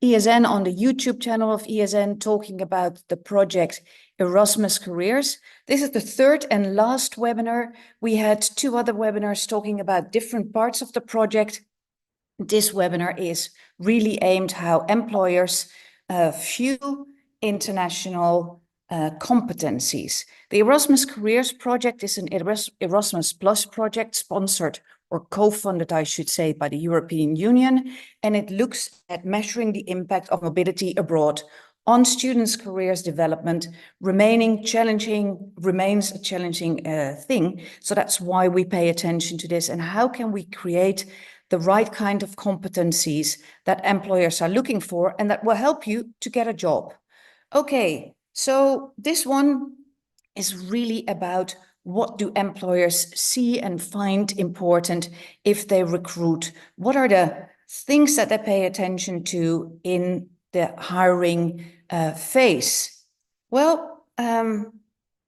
ESN on the YouTube channel of ESN talking about the project Erasmus Careers. This is the third and last webinar. We had 2 other webinars talking about different parts of the project. This webinar is really aimed how employers view international competencies. The Erasmus Careers project is an Erasmus Plus project sponsored or co-funded, I should say, by the European Union, and it looks at measuring the impact of mobility abroad on students' careers development. Remains a challenging thing. So that's why we pay attention to this, and how can we create the right kind of competencies that employers are looking for and that will help you to get a job. Okay, so this one is really about what do employers see and find important if they recruit? What are the things that they pay attention to in the hiring phase? Well,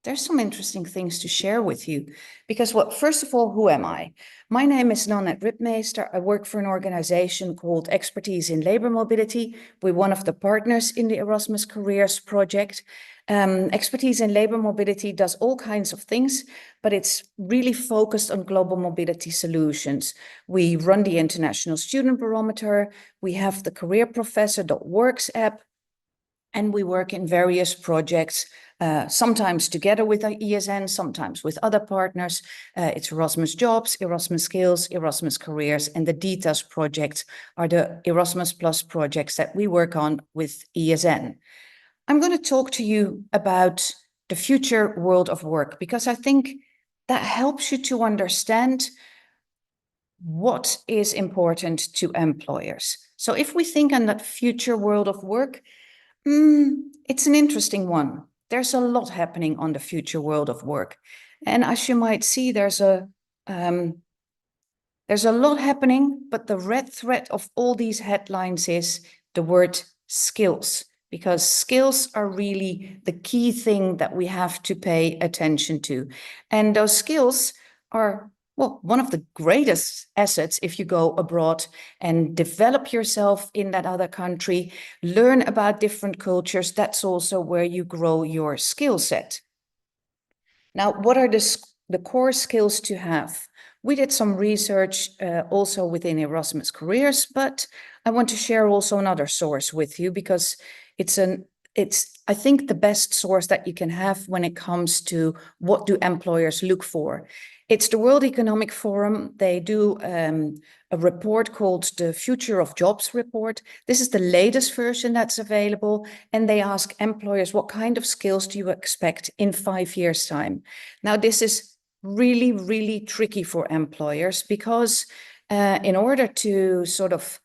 there's some interesting things to share with you because first of all, who am I? My name is Nanette Ripmeester. I work for an organization called Expertise in Labor Mobility. We're one of the partners in the Erasmus Careers project. Expertise in Labor Mobility does all kinds of things, but it's really focused on global mobility solutions. We run the International Student Barometer. We have the careerprofessor.works app, and we work in various projects, sometimes together with our ESN, sometimes with other partners. It's Erasmus Jobs, Erasmus Skills, Erasmus Careers, and the DETAS projects are the Erasmus Plus projects that we work on with ESN. I'm going to talk to you about the future world of work, because I think that helps you to understand what is important to employers. So if we think on that future world of work, it's an interesting one. There's a lot happening on the future world of work. And as you might see, there's a lot happening, but the red thread of all these headlines is the word skills, because skills are really the key thing that we have to pay attention to. And those skills are, well, one of the greatest assets if you go abroad and develop yourself in that other country, learn about different cultures. That's also where you grow your skill set. Now, what are the core skills to have? We did some research also within Erasmus Careers, but I want to share also another source with you because it's I think the best source that you can have when it comes to what do employers look for. It's the World Economic Forum. They do a report called the Future of Jobs report. This is the latest version that's available. And they ask employers, what kind of skills do you expect in 5 years' time? Now, this is really, really tricky for employers because in order to sort of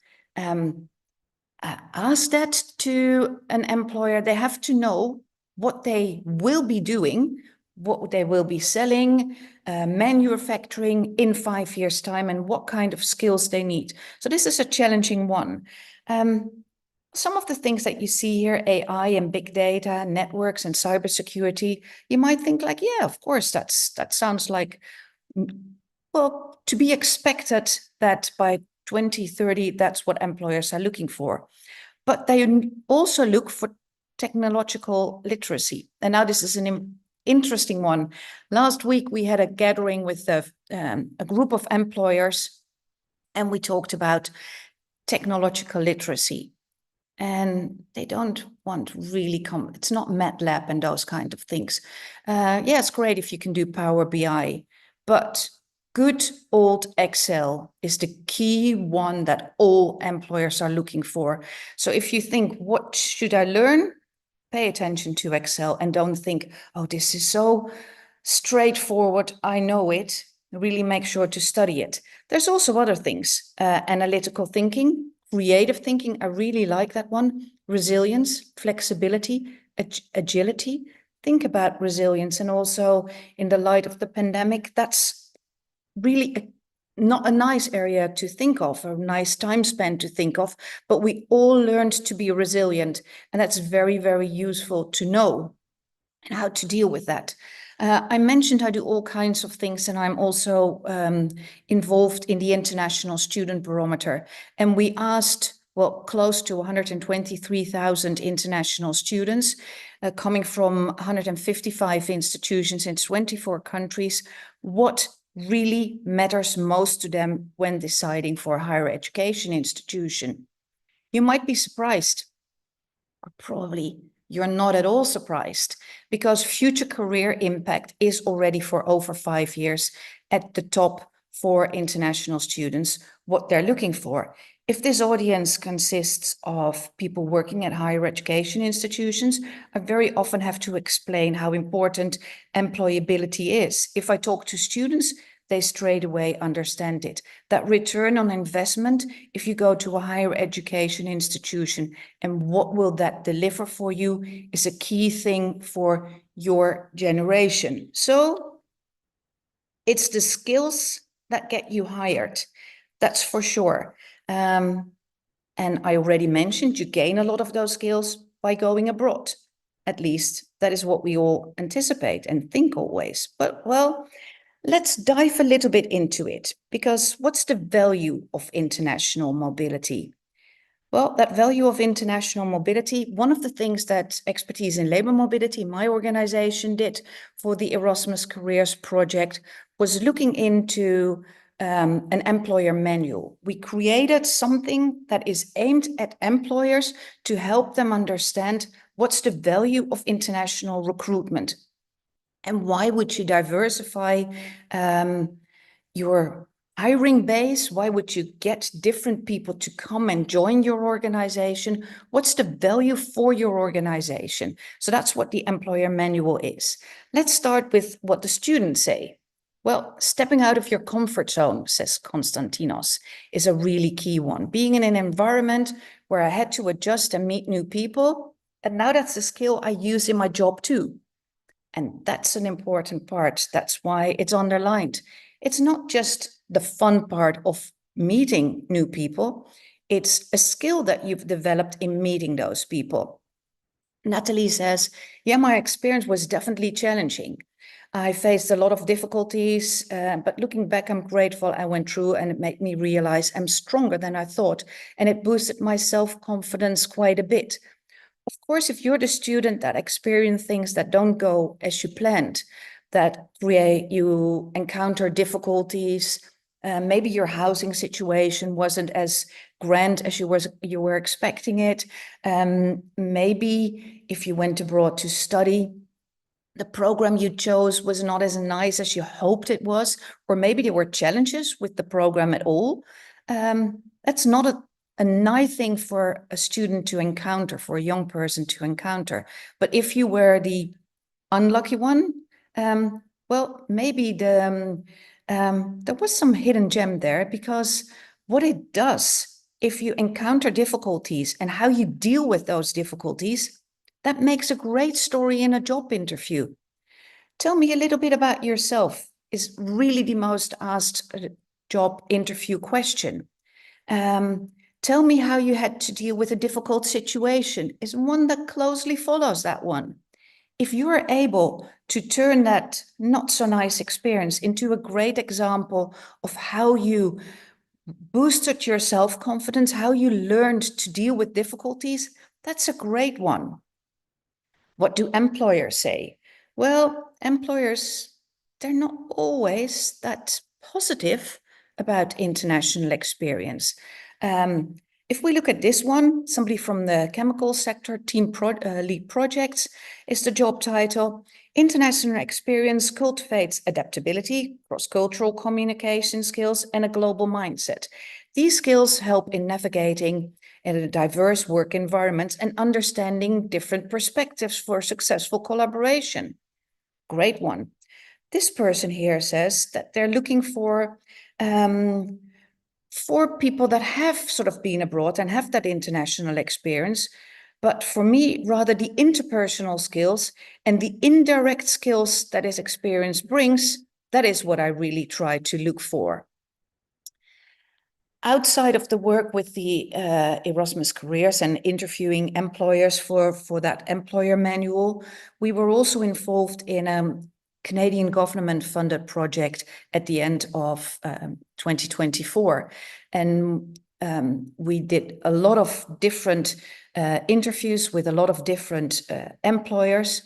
ask that to an employer, they have to know what they will be doing, what they will be selling, manufacturing in 5 years' time, and what kind of skills they need. So this is a challenging one. Some of the things that you see here, AI and big data, networks and cybersecurity, you might think like, yeah, of course, that sounds like, well, to be expected that by 2030, that's what employers are looking for. But they also look for technological literacy. And now this is an interesting one. Last week, we had a gathering with a group of employers, and we talked about technological literacy. And they don't want really, it's not MATLAB and those kind of things. Yeah, it's great if you can do Power BI, but good old Excel is the key one that all employers are looking for. So if you think, what should I learn? Pay attention to Excel and don't think, oh, this is so straightforward, I know it. Really make sure to study it. There's also other things, analytical thinking, creative thinking. I really like that one. Resilience, flexibility, agility. Think about resilience. And also in the light of the pandemic, that's really not a nice area to think of, a nice time span to think of, but we all learned to be resilient. And that's very, very useful to know and how to deal with that. I mentioned I do all kinds of things, and I'm also involved in the International Student Barometer. And we asked well, close to 123,000 international students coming from 155 institutions in 24 countries. What really matters most to them when deciding for a higher education institution? You might be surprised, or probably you're not at all surprised, because future career impact is already for over 5 years at the top for international students, what they're looking for. If this audience consists of people working at higher education institutions, I very often have to explain how important employability is. If I talk to students, they straight away understand it. That return on investment, if you go to a higher education institution, and what will that deliver for you, is a key thing for your generation. So it's the skills that get you hired, that's for sure. And I already mentioned you gain a lot of those skills by going abroad. At least that is what we all anticipate and think always. But well, let's dive a little bit into it, because what's the value of international mobility? Well, that value of international mobility, one of the things that Expertise in Labor Mobility, my organization, did for the Erasmus Careers project was looking into an employer manual. We created something that is aimed at employers to help them understand what's the value of international recruitment. And why would you diversify your hiring base? Why would you get different people to come and join your organization? What's the value for your organization? So that's what the employer manual is. Let's start with what the students say. Well, stepping out of your comfort zone, says Konstantinos, is a really key one. Being in an environment where I had to adjust and meet new people, and now that's a skill I use in my job too. And that's an important part. That's why it's underlined. It's not just the fun part of meeting new people. It's a skill that you've developed in meeting those people. Natalie says, yeah, my experience was definitely challenging. I faced a lot of difficulties, but looking back, I'm grateful I went through, and it made me realize I'm stronger than I thought. And it boosted my self-confidence quite a bit. Of course, if you're the student that experience things that don't go as you planned, that you encounter difficulties, maybe your housing situation wasn't as grand as you were expecting it. Maybe if you went abroad to study, the program you chose was not as nice as you hoped it was, or maybe there were challenges with the program at all. That's not a nice thing for a student to encounter, for a young person to encounter. But if you were the unlucky one, well, maybe there was some hidden gem there, because what it does, if you encounter difficulties and how you deal with those difficulties, that makes a great story in a job interview. Tell me a little bit about yourself is really the most asked job interview question. Tell me how you had to deal with a difficult situation is one that closely follows that one. If you are able to turn that not so nice experience into a great example of how you boosted your self-confidence, how you learned to deal with difficulties, that's a great one. What do employers say? Well, employers, they're not always that positive about international experience. If we look at this one, somebody from the chemical sector, lead projects is the job title. International experience cultivates adaptability, cross-cultural communication skills, and a global mindset. These skills help in navigating in a diverse work environment and understanding different perspectives for successful collaboration. Great one. This person here says that they're looking for people that have sort of been abroad and have that international experience. But for me, rather the interpersonal skills and the indirect skills that this experience brings, that is what I really try to look for. Outside of the work with the Erasmus Careers and interviewing employers for that employer manual, we were also involved in a Canadian government-funded project at the end of 2024. And we did a lot of different interviews with a lot of different employers.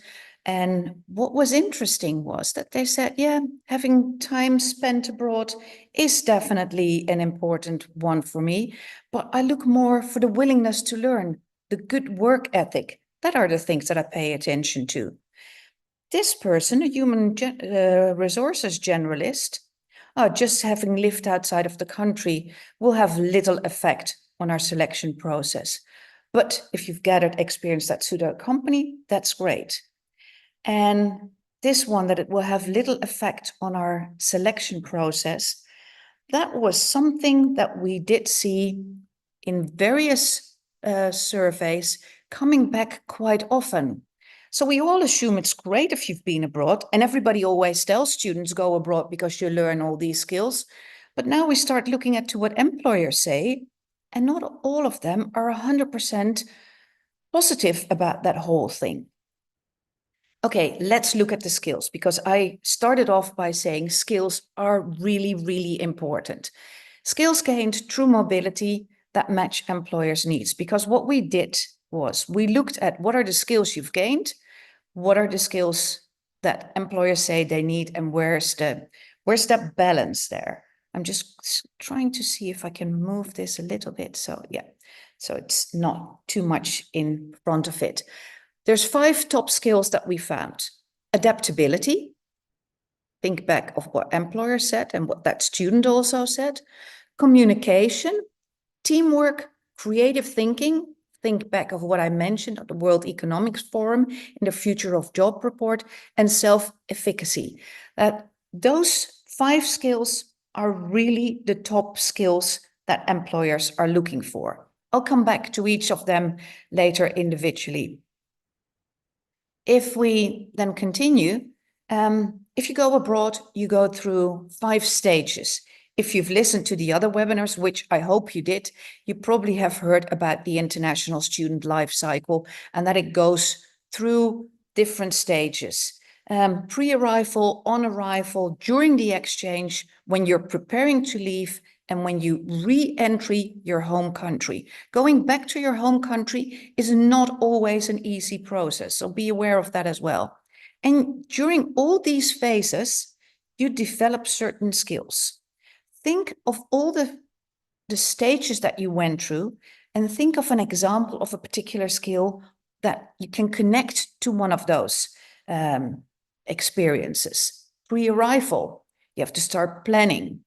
And what was interesting was that they said, yeah, having time spent abroad is definitely an important one for me, but I look more for the willingness to learn, the good work ethic. That are the things that I pay attention to. This person, a human resources generalist, just having lived outside of the country will have little effect on our selection process. But if you've gathered experience that suit our company, that's great. And this one, that it will have little effect on our selection process, that was something that we did see in various surveys coming back quite often. So we all assume it's great if you've been abroad, and everybody always tells students go abroad because you learn all these skills. But now we start looking at to what employers say, and not all of them are 100% positive about that whole thing. Okay, let's look at the skills, because I started off by saying skills are really, really important. Skills gained through mobility that match employers' needs, because what we did was we looked at what are the skills you've gained, what are the skills that employers say they need, and where's that balance there? I'm just trying to see if I can move this a little bit. So yeah, so it's not too much in front of it. There's 5 top skills that we found. Adaptability. Think back of what employer said and what that student also said. Communication, teamwork, creative thinking. Think back of what I mentioned at the World Economic Forum in the Future of Job report, and self-efficacy. Those 5 skills are really the top skills that employers are looking for. I'll come back to each of them later individually. If we then continue, if you go abroad, you go through 5 stages. If you've listened to the other webinars, which I hope you did, you probably have heard about the international student life cycle, and that it goes through different stages. Pre-arrival, on arrival, during the exchange, when you're preparing to leave, and when you re-entry your home country. Going back to your home country is not always an easy process, so be aware of that as well. And during all these phases, you develop certain skills. Think of all the stages that you went through, and think of an example of a particular skill that you can connect to one of those experiences. Pre-arrival, you have to start planning.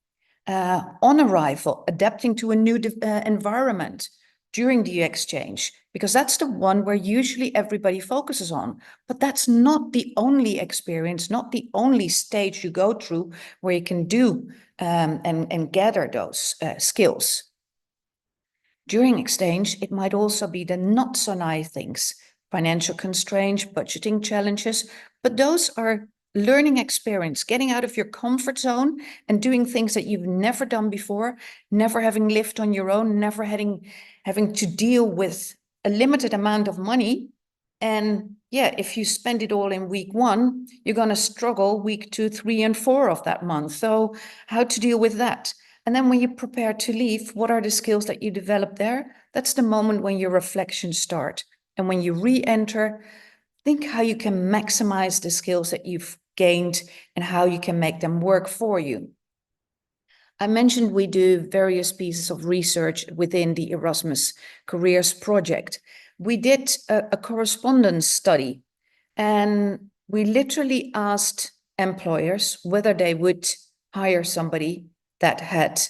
On arrival, adapting to a new environment during the exchange, because that's the one where usually everybody focuses on. But that's not the only experience, not the only stage you go through where you can do and gather those skills. During exchange, it might also be the not so nice things, financial constraints, budgeting challenges, but those are learning experience, getting out of your comfort zone and doing things that you've never done before, never having lived on your own, never having to deal with a limited amount of money. And yeah, if you spend it all in week 1, you're going to struggle week 2, 3, and 4 of that month. So how to deal with that? And then when you prepare to leave, what are the skills that you develop there? That's the moment when your reflections start. And when you re-enter, think how you can maximize the skills that you've gained and how you can make them work for you. I mentioned we do various pieces of research within the Erasmus Careers project. We did a correspondence study, and we literally asked employers whether they would hire somebody that had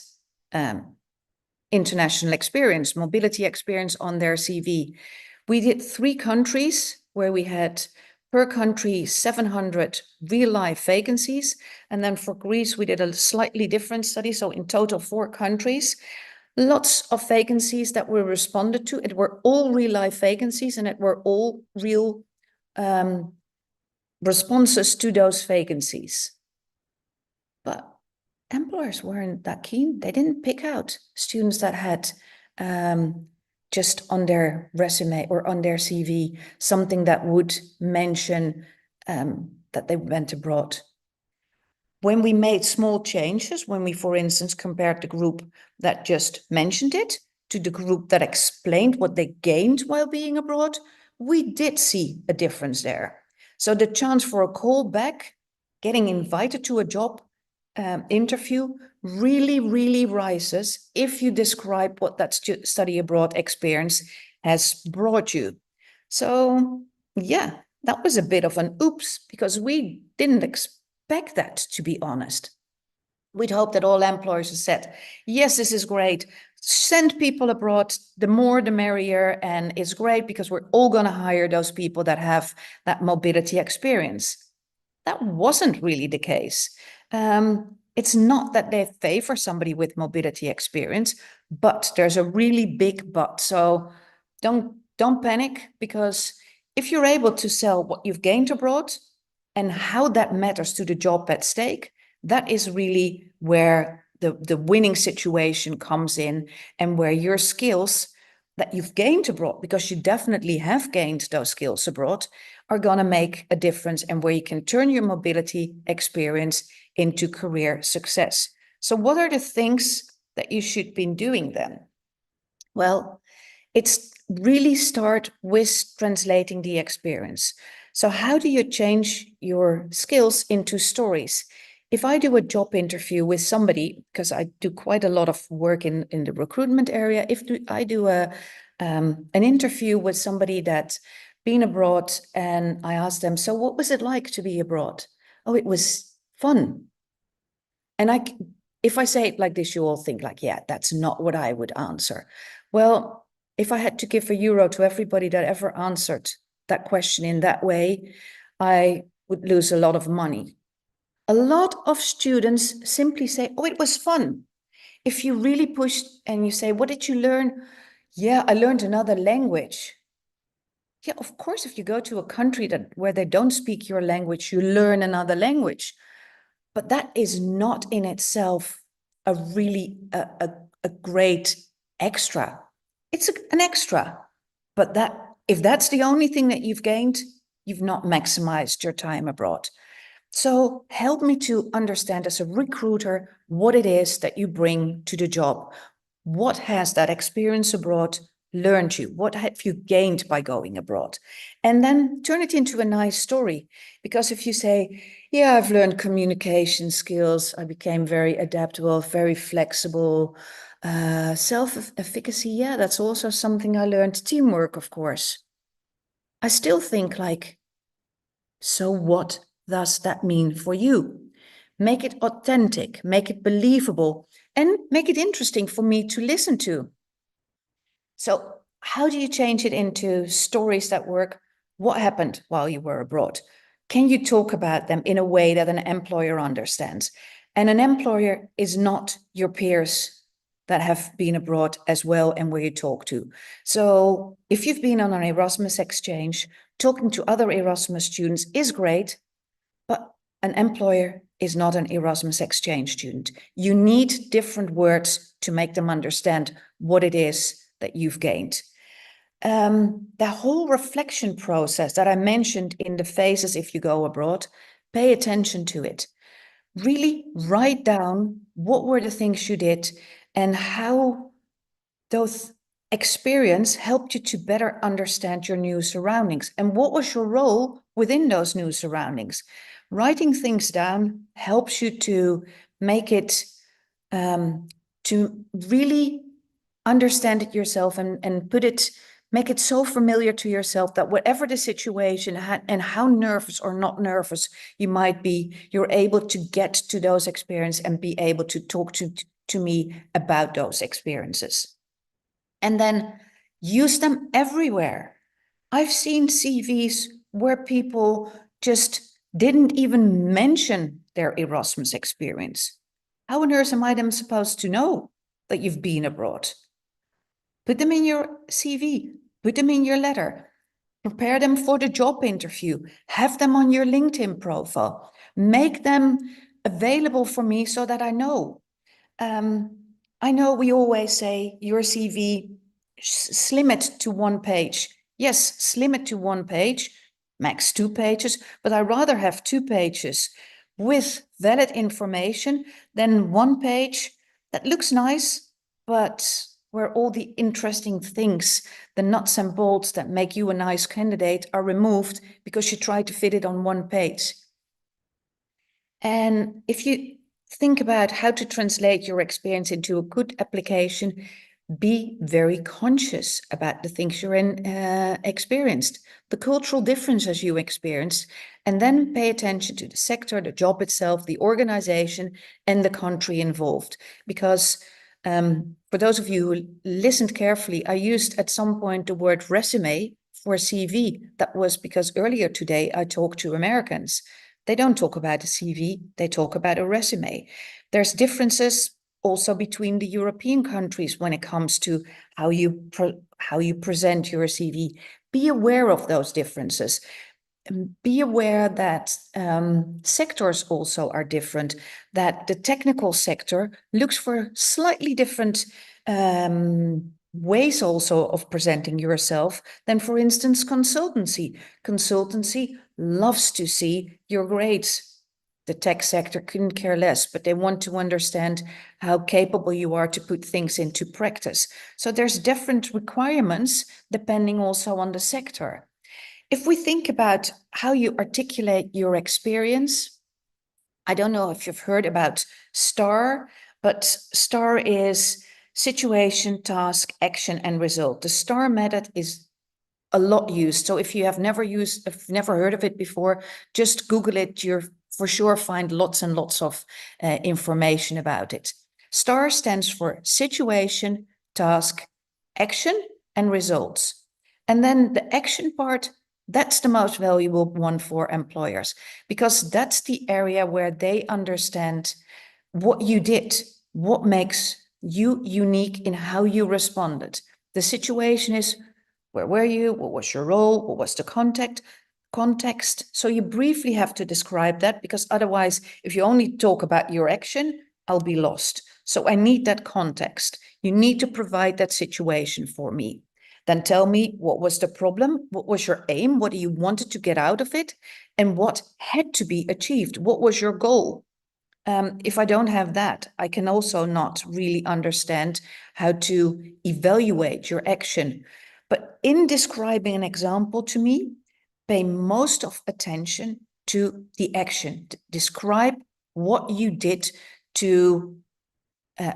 international experience, mobility experience on their CV. We did 3 countries where we had per country 700 real-life vacancies. And then for Greece, we did a slightly different study. So in total, 4 countries, lots of vacancies that were responded to. It were all real-life vacancies, and it were all real responses to those vacancies. But employers weren't that keen. They didn't pick out students that had just on their resume or on their CV something that would mention that they went abroad. When we made small changes, when we, for instance, compared the group that just mentioned it to the group that explained what they gained while being abroad, we did see a difference there. So the chance for a call back, getting invited to a job interview really, really rises if you describe what that study abroad experience has brought you. So yeah, that was a bit of an oops, because we didn't expect that, to be honest. We'd hope that all employers have said, yes, this is great. Send people abroad, the more the merrier. And it's great because we're all going to hire those people that have that mobility experience. That wasn't really the case. It's not that they favor somebody with mobility experience, but there's a really big but. So don't panic, because if you're able to sell what you've gained abroad and how that matters to the job at stake, that is really where the winning situation comes in, and where your skills that you've gained abroad, because you definitely have gained those skills abroad, are going to make a difference, and where you can turn your mobility experience into career success. So what are the things that you should be doing then? Well, it's really start with translating the experience. So how do you change your skills into stories? If I do a job interview with somebody, because I do quite a lot of work in the recruitment area, if I do an interview with somebody that's been abroad, and I ask them, so what was it like to be abroad? Oh, it was fun. And if I say it like this, you all think like, yeah, that's not what I would answer. Well, if I had to give €1 to everybody that ever answered that question in that way, I would lose a lot of money. A lot of students simply say, oh, it was fun. If you really push and you say, what did you learn? Yeah, I learned another language. Yeah, of course, if you go to a country where they don't speak your language, you learn another language. But that is not in itself a really a great extra. It's an extra. But if that's the only thing that you've gained, you've not maximized your time abroad. So help me to understand as a recruiter what it is that you bring to the job. What has that experience abroad learned you? What have you gained by going abroad? And then turn it into a nice story. Because if you say, yeah, I've learned communication skills, I became very adaptable, very flexible, self-efficacy, yeah, that's also something I learned. Teamwork, of course. I still think like, so what does that mean for you? Make it authentic, make it believable, and make it interesting for me to listen to. So how do you change it into stories that work? What happened while you were abroad? Can you talk about them in a way that an employer understands? And an employer is not your peers that have been abroad as well and where you talk to. So if you've been on an Erasmus exchange, talking to other Erasmus students is great, but an employer is not an Erasmus exchange student. You need different words to make them understand what it is that you've gained. The whole reflection process that I mentioned in the phases if you go abroad, pay attention to it. Really write down what were the things you did and how those experience helped you to better understand your new surroundings. And what was your role within those new surroundings? Writing things down helps you to make it, to really understand it yourself and make it so familiar to yourself that whatever the situation and how nervous or not nervous you might be, you're able to get to those experiences and be able to talk to me about those experiences. And then use them everywhere. I've seen CVs where people just didn't even mention their Erasmus experience. How on earth am I then supposed to know that you've been abroad? Put them in your CV, put them in your letter, prepare them for the job interview, have them on your LinkedIn profile, make them available for me so that I know. I know we always say your CV, slim it to one page. Yes, slim it to one page, max 2 pages, but I rather have 2 pages with valid information than one page that looks nice, but where all the interesting things, the nuts and bolts that make you a nice candidate, are removed because you try to fit it on one page. And if you think about how to translate your experience into a good application, be very conscious about the things you're experienced, the cultural differences you experienced, and then pay attention to the sector, the job itself, the organization, and the country involved. Because for those of you who listened carefully, I used at some point the word resume for CV. That was because earlier today I talked to Americans. They don't talk about a CV, they talk about a resume. There's differences also between the European countries when it comes to how you present your CV. Be aware of those differences. Be aware that sectors also are different, that the technical sector looks for slightly different ways also of presenting yourself than, for instance, consultancy. Consultancy loves to see your grades. The tech sector couldn't care less, but they want to understand how capable you are to put things into practice. So there's different requirements depending also on the sector. If we think about how you articulate your experience, I don't know if you've heard about STAR, but STAR is situation, task, action, and result. The STAR method is a lot used. So if you have never heard of it before, just Google it. You're for sure find lots and lots of information about it. STAR stands for situation, task, action, and results. And then the action part, that's the most valuable one for employers, because that's the area where they understand what you did, what makes you unique in how you responded. The situation is, where were you? What was your role? What was the context? So you briefly have to describe that, because otherwise, if you only talk about your action, I'll be lost. So I need that context. You need to provide that situation for me. Then tell me, what was the problem? What was your aim? What do you wanted to get out of it? And what had to be achieved? What was your goal? If I don't have that, I can also not really understand how to evaluate your action. But in describing an example to me, pay most of attention to the action. Describe what you did to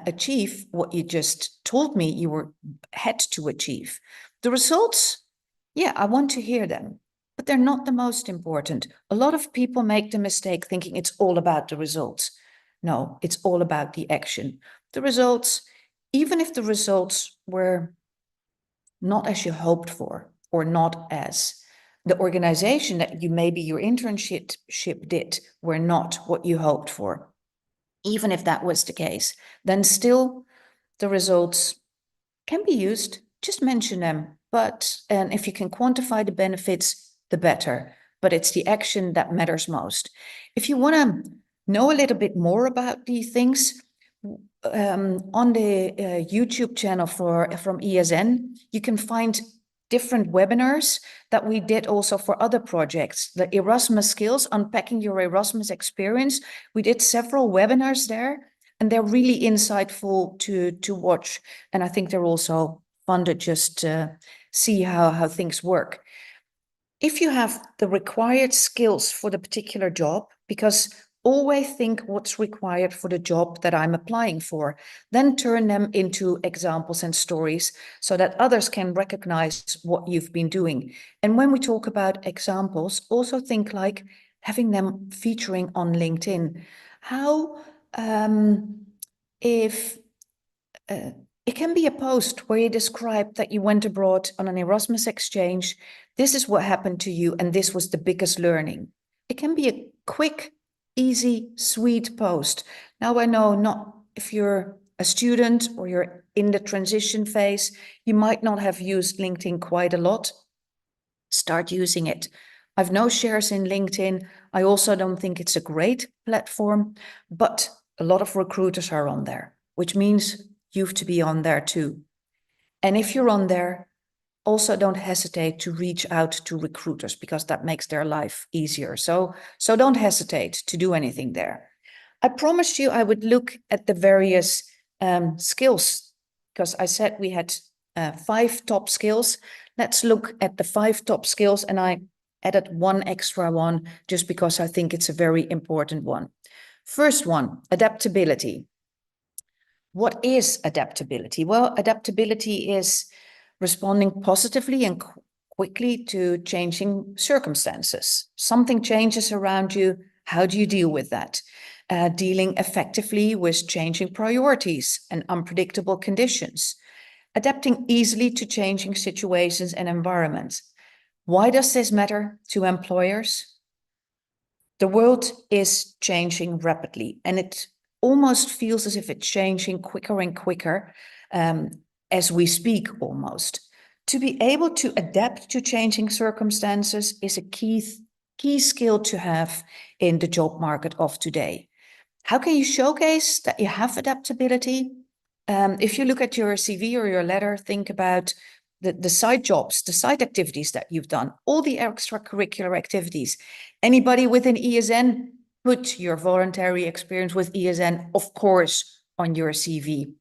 achieve what you just told me you had to achieve. The results, yeah, I want to hear them, but they're not the most important. A lot of people make the mistake thinking it's all about the results. No, it's all about the action. The results, even if the results were not as you hoped for, or not as the organization that you maybe your internship did were not what you hoped for, even if that was the case, then still the results can be used. Just mention them. And if you can quantify the benefits, the better. But it's the action that matters most. If you want to know a little bit more about these things, on the YouTube channel from ESN, you can find different webinars that we did also for other projects. The Erasmus Skills, Unpacking Your Erasmus Experience. We did several webinars there, and they're really insightful to watch. And I think they're also fun to just see how things work. If you have the required skills for the particular job, because always think what's required for the job that I'm applying for, then turn them into examples and stories so that others can recognize what you've been doing. And when we talk about examples, also think like having them featuring on LinkedIn. How, if it can be a post where you describe that you went abroad on an Erasmus exchange, this is what happened to you, and this was the biggest learning. It can be a quick, easy, sweet post. Now I know not if you're a student or you're in the transition phase, you might not have used LinkedIn quite a lot. Start using it. I've no shares in LinkedIn. I also don't think it's a great platform, but a lot of recruiters are on there, which means you have to be on there too. And if you're on there, also don't hesitate to reach out to recruiters, because that makes their life easier. So don't hesitate to do anything there. I promised you I would look at the various skills because I said we had 5 top skills. Let's look at the 5 top skills, and I added one extra one just because I think it's a very important one. First one, adaptability. What is adaptability? Well, adaptability is responding positively and quickly to changing circumstances. Something changes around you. How do you deal with that? Dealing effectively with changing priorities and unpredictable conditions. Adapting easily to changing situations and environments. Why does this matter to employers? The world is changing rapidly, and it almost feels as if it's changing quicker and quicker as we speak almost. To be able to adapt to changing circumstances is a key skill to have in the job market of today. How can you showcase that you have adaptability? If you look at your CV or your letter, think about the side jobs, the side activities that you've done, all the extracurricular activities. Anybody within ESN, put your voluntary experience with ESN, of course, on your CV.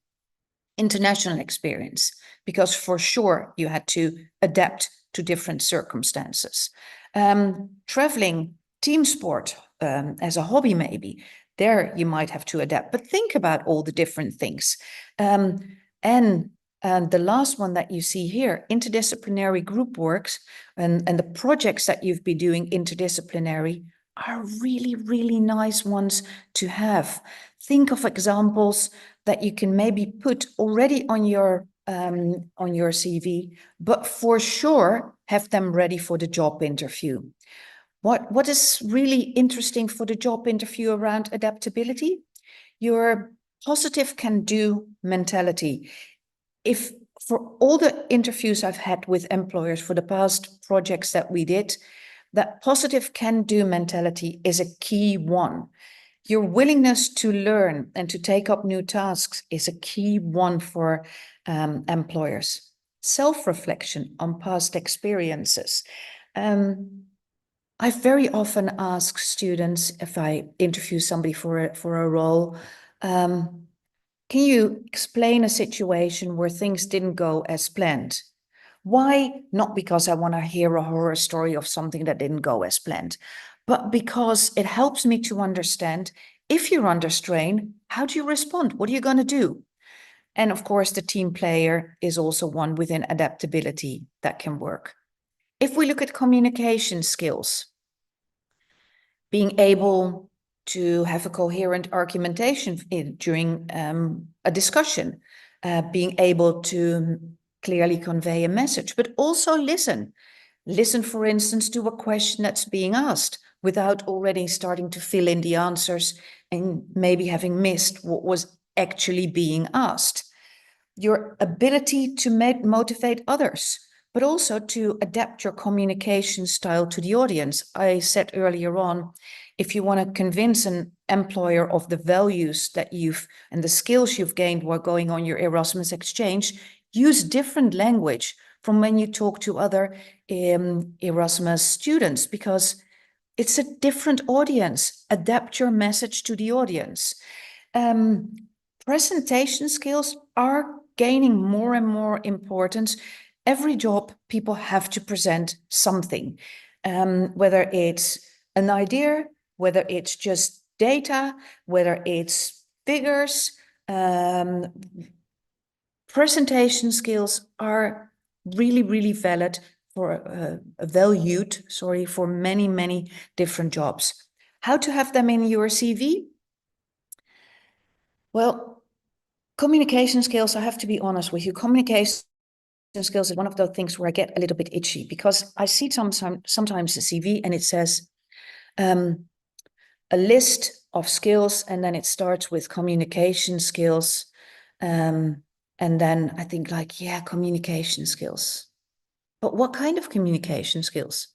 International experience, because for sure you had to adapt to different circumstances. Traveling, team sport, as a hobby maybe, there you might have to adapt, but think about all the different things. And the last one that you see here, interdisciplinary group works, and the projects that you've been doing interdisciplinary are really, really nice ones to have. Think of examples that you can maybe put already on your CV, but for sure have them ready for the job interview. What is really interesting for the job interview around adaptability? Your positive can-do mentality. If for all the interviews I've had with employers for the past projects that we did, that positive can-do mentality is a key one. Your willingness to learn and to take up new tasks is a key one for employers. Self-reflection on past experiences. I very often ask students, if I interview somebody for a role, can you explain a situation where things didn't go as planned? Why? Not because I want to hear a horror story of something that didn't go as planned, but because it helps me to understand, if you're under strain, how do you respond? What are you going to do? And of course, the team player is also one within adaptability that can work. If we look at communication skills, being able to have a coherent argumentation during a discussion, being able to clearly convey a message, but also listen. Listen, for instance, to a question that's being asked without already starting to fill in the answers and maybe having missed what was actually being asked. Your ability to motivate others, but also to adapt your communication style to the audience. I said earlier on, if you want to convince an employer of the values that you've and the skills you've gained while going on your Erasmus exchange, use different language from when you talk to other Erasmus students, because it's a different audience. Adapt your message to the audience. Presentation skills are gaining more and more importance. Every job, people have to present something, whether it's an idea, whether it's just data, whether it's figures. Presentation skills are really, really valid for valued for many, many different jobs. How to have them in your CV? Well, communication skills, I have to be honest with you, communication skills is one of those things where I get a little bit itchy, because I see sometimes a CV and it says a list of skills, and then it starts with communication skills. And then I think like, yeah, communication skills. But what kind of communication skills?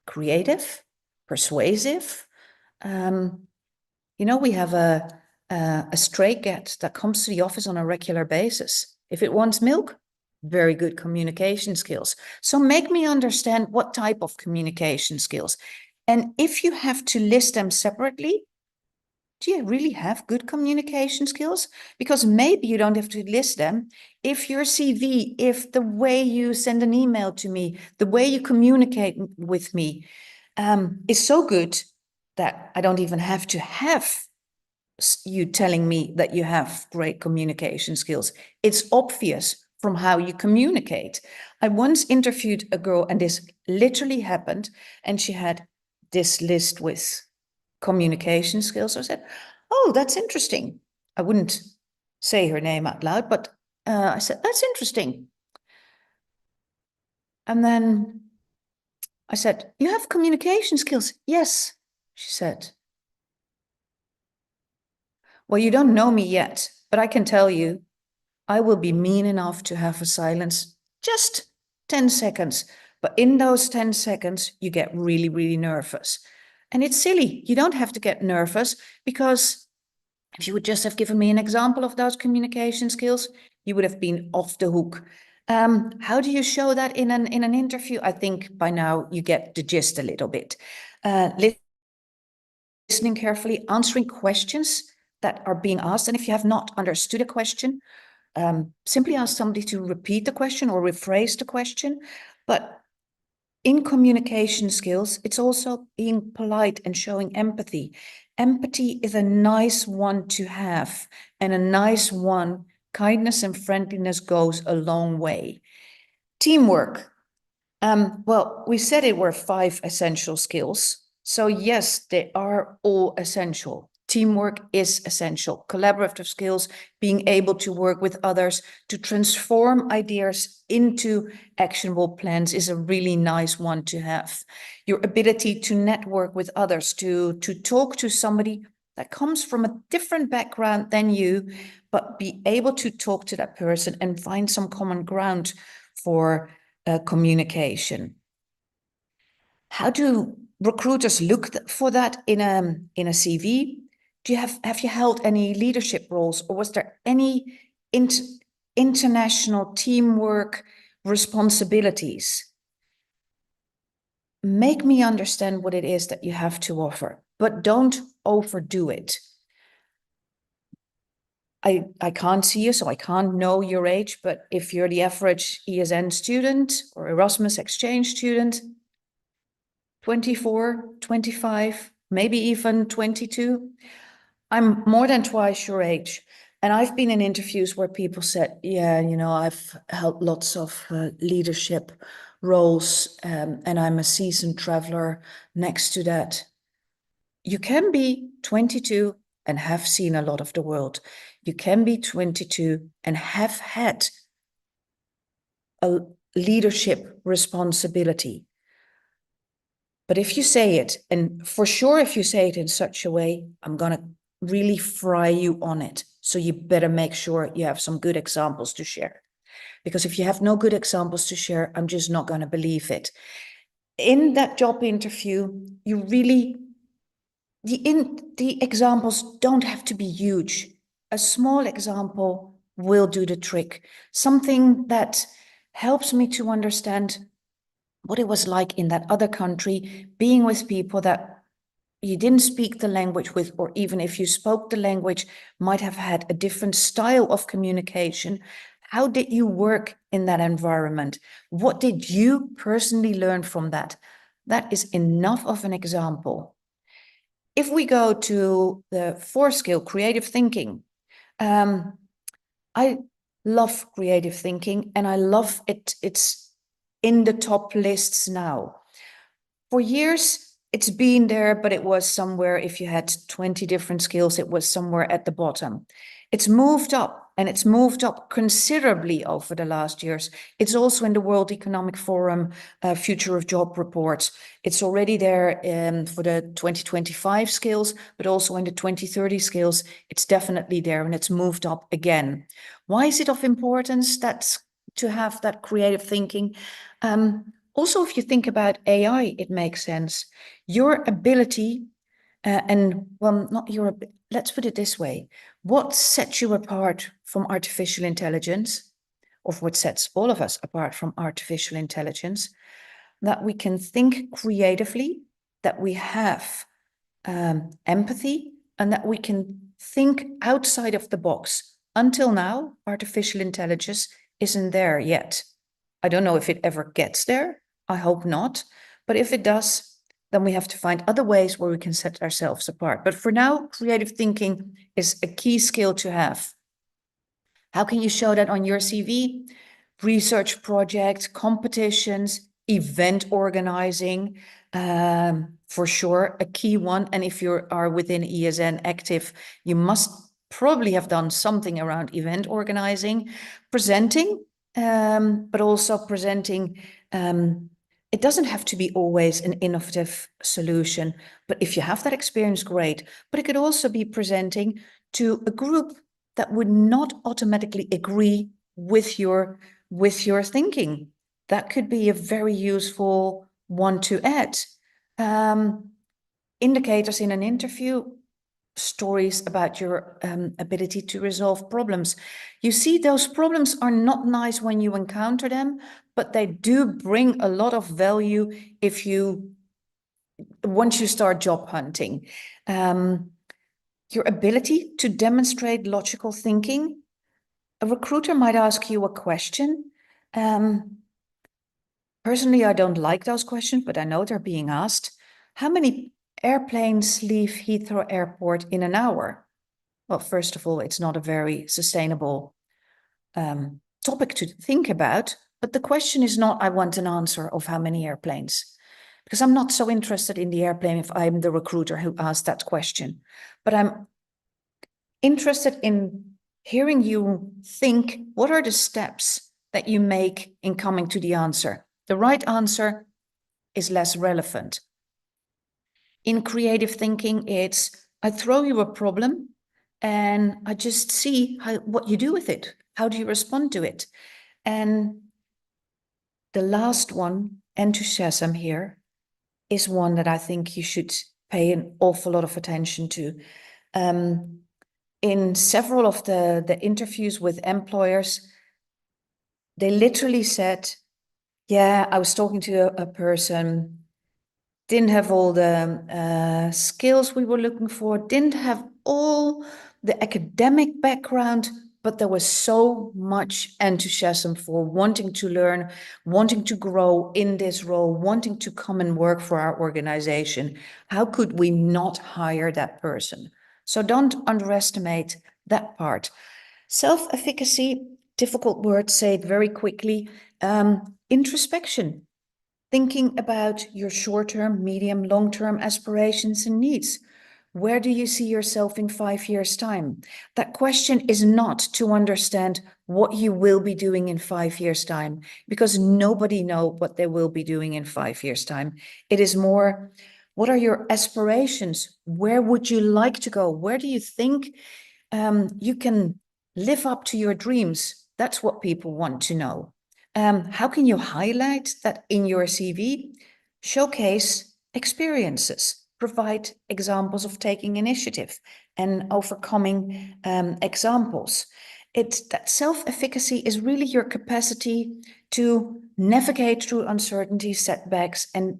Creative, persuasive. We have a stray cat that comes to the office on a regular basis. If it wants milk, very good communication skills. So make me understand what type of communication skills. And if you have to list them separately, do you really have good communication skills? Because maybe you don't have to list them. If your CV, if the way you send an email to me, the way you communicate with me is so good that I don't even have to have you telling me that you have great communication skills. It's obvious from how you communicate. I once interviewed a girl, and this literally happened, and she had this list with communication skills. I said, oh, that's interesting. I wouldn't say her name out loud, but I said, that's interesting. And then I said, you have communication skills? Yes, she said. Well, you don't know me yet, but I can tell you, I will be mean enough to have a silence just 10 seconds. But in those 10 seconds, you get really, really nervous. And it's silly. You don't have to get nervous, because if you would just have given me an example of those communication skills, you would have been off the hook. How do you show that in an interview? I think by now you get the gist a little bit. Listening carefully, answering questions that are being asked. And if you have not understood a question, simply ask somebody to repeat the question or rephrase the question. But in communication skills, it's also being polite and showing empathy. Empathy is a nice one to have, and a nice one. Kindness and friendliness goes a long way. Teamwork. Well, we said it were 5 essential skills. So yes, they are all essential. Teamwork is essential. Collaborative skills, being able to work with others, to transform ideas into actionable plans is a really nice one to have. Your ability to network with others, to talk to somebody that comes from a different background than you, but be able to talk to that person and find some common ground for communication. How do recruiters look for that in a CV? Do you have you held any leadership roles, or was there any international teamwork responsibilities? Make me understand what it is that you have to offer, but don't overdo it. I can't see you, so I can't know your age, but if you're the average ESN student or Erasmus exchange student, 24, 25, maybe even 22. I'm more than twice your age. And I've been in interviews where people said, yeah, I've held lots of leadership roles, and I'm a seasoned traveler next to that. You can be 22 and have seen a lot of the world. You can be 22 and have had a leadership responsibility. But if you say it, and for sure, if you say it in such a way, I'm going to really fry you on it. So you better make sure you have some good examples to share. Because if you have no good examples to share, I'm just not going to believe it. In that job interview, you really, the examples don't have to be huge. A small example will do the trick. Something that helps me to understand what it was like in that other country, being with people that you didn't speak the language with, or even if you spoke the language, might have had a different style of communication. How did you work in that environment? What did you personally learn from that? That is enough of an example. If we go to the 4th skill, creative thinking, I love creative thinking, and I love it. It's in the top lists now. For years, it's been there, but it was somewhere, if you had 20 different skills, it was somewhere at the bottom. It's moved up, and it's moved up considerably over the last years. It's also in the World Economic Forum Future of Job report. It's already there for the 2025 skills, but also in the 2030 skills. It's definitely there, and it's moved up again. Why is it of importance to have that creative thinking? Also, if you think about AI, it makes sense. Your ability, let's put it this way. What sets you apart from artificial intelligence, or what sets all of us apart from artificial intelligence, that we can think creatively, that we have empathy, and that we can think outside of the box. Until now, artificial intelligence isn't there yet. I don't know if it ever gets there. I hope not. But if it does, then we have to find other ways where we can set ourselves apart. But for now, creative thinking is a key skill to have. How can you show that on your CV? Research projects, competitions, event organizing, for sure, a key one. And if you are within ESN active, you must probably have done something around event organizing, presenting, but also presenting. It doesn't have to be always an innovative solution, but if you have that experience, great. But it could also be presenting to a group that would not automatically agree with your thinking. That could be a very useful one to add. Indicators in an interview, stories about your ability to resolve problems. You see, those problems are not nice when you encounter them, but they do bring a lot of value once you start job hunting. Your ability to demonstrate logical thinking. A recruiter might ask you a question. Personally, I don't like those questions, but I know they're being asked. How many airplanes leave Heathrow Airport in an hour? Well, first of all, it's not a very sustainable topic to think about, but the question is not, I want an answer of how many airplanes, because I'm not so interested in the airplane if I'm the recruiter who asked that question. But I'm interested in hearing you think, what are the steps that you make in coming to the answer? The right answer is less relevant. In creative thinking, it's, I throw you a problem and I just see what you do with it. How do you respond to it? And the last one, enthusiasm here, is one that I think you should pay an awful lot of attention to. In several of the interviews with employers, they literally said, yeah, I was talking to a person, didn't have all the skills we were looking for, didn't have all the academic background, but there was so much enthusiasm for wanting to learn, wanting to grow in this role, wanting to come and work for our organization. How could we not hire that person? So don't underestimate that part. Self-efficacy, difficult word, say it very quickly. Introspection, thinking about your short-term, medium, long-term aspirations and needs. Where do you see yourself in 5 years' time? That question is not to understand what you will be doing in 5 years' time, because nobody knows what they will be doing in 5 years' time. It is more, what are your aspirations? Where would you like to go? Where do you think you can live up to your dreams? That's what people want to know. How can you highlight that in your CV? Showcase experiences, provide examples of taking initiative and overcoming examples. That self-efficacy is really your capacity to navigate through uncertainty, setbacks, and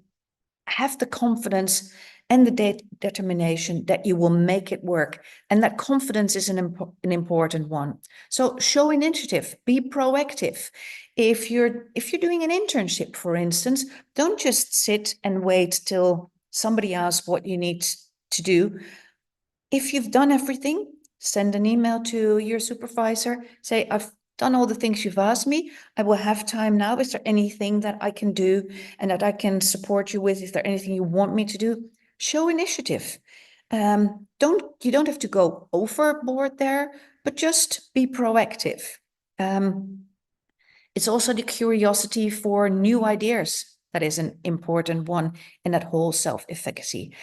have the confidence and the determination that you will make it work. And that confidence is an important one. So show initiative, be proactive. If you're doing an internship, for instance, don't just sit and wait till somebody asks what you need to do. If you've done everything, send an email to your supervisor, say, I've done all the things you've asked me. I will have time now. Is there anything that I can do and that I can support you with? Is there anything you want me to do? Show initiative. You don't have to go overboard there, but just be proactive. It's also the curiosity for new ideas that is an important one in that whole self-efficacy.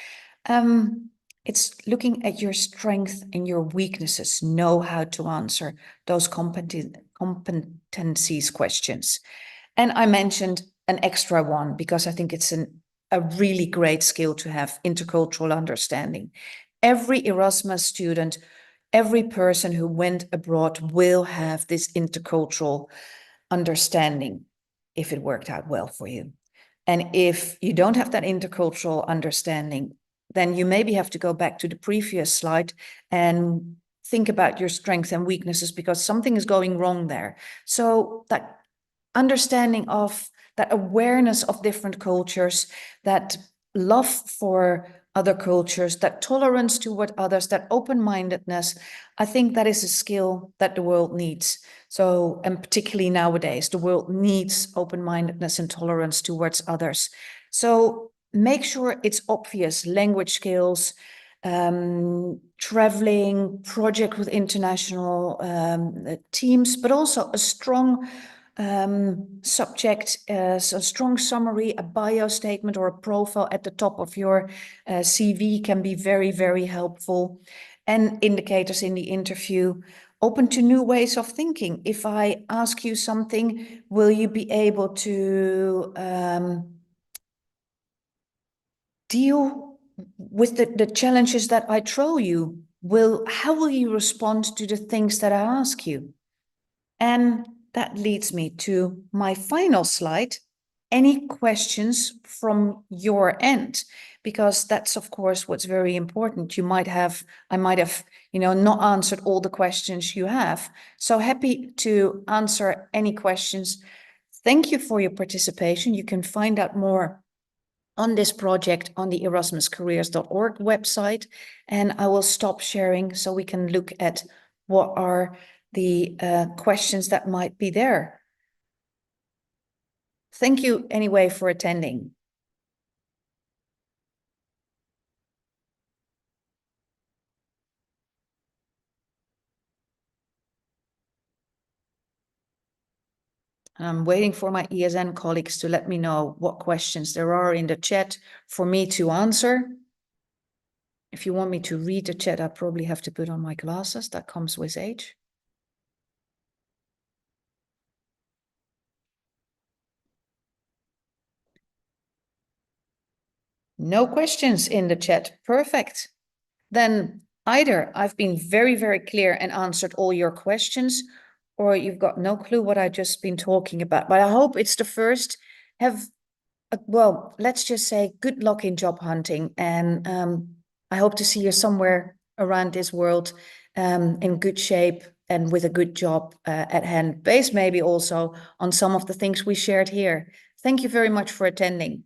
It's looking at your strength and your weaknesses, know how to answer those competencies questions. And I mentioned an extra one because I think it's a really great skill to have, intercultural understanding. Every Erasmus student, every person who went abroad will have this intercultural understanding if it worked out well for you. And if you don't have that intercultural understanding, then you maybe have to go back to the previous slide and think about your strengths and weaknesses, because something is going wrong there. So that understanding of that awareness of different cultures, that love for other cultures, that tolerance toward others, that open-mindedness, I think that is a skill that the world needs. So, and particularly nowadays, the world needs open-mindedness and tolerance towards others. So make sure it's obvious: language skills, traveling, project with international teams, but also a strong subject, so a strong summary, a bio statement or a profile at the top of your CV can be very, very helpful. And indicators in the interview: open to new ways of thinking. If I ask you something, will you be able to deal with the challenges that I throw you? How will you respond to the things that I ask you? And that leads me to my final slide. Any questions from your end? Because that's, of course, what's very important. I might have, not answered all the questions you have. So happy to answer any questions. Thank you for your participation. You can find out more on this project on the erasmuscareers.org website. And I will stop sharing so we can look at what are the questions that might be there. Thank you anyway for attending. I'm waiting for my ESN colleagues to let me know what questions there are in the chat for me to answer. If you want me to read the chat, I probably have to put on my glasses. That comes with age. No questions in the chat. Perfect. Then either I've been very, very clear and answered all your questions, or you've got no clue what I've just been talking about. But I hope it's the first. Well, let's just say good luck in job hunting. And I hope to see you somewhere around this world in good shape and with a good job at hand, based maybe also on some of the things we shared here. Thank you very much for attending.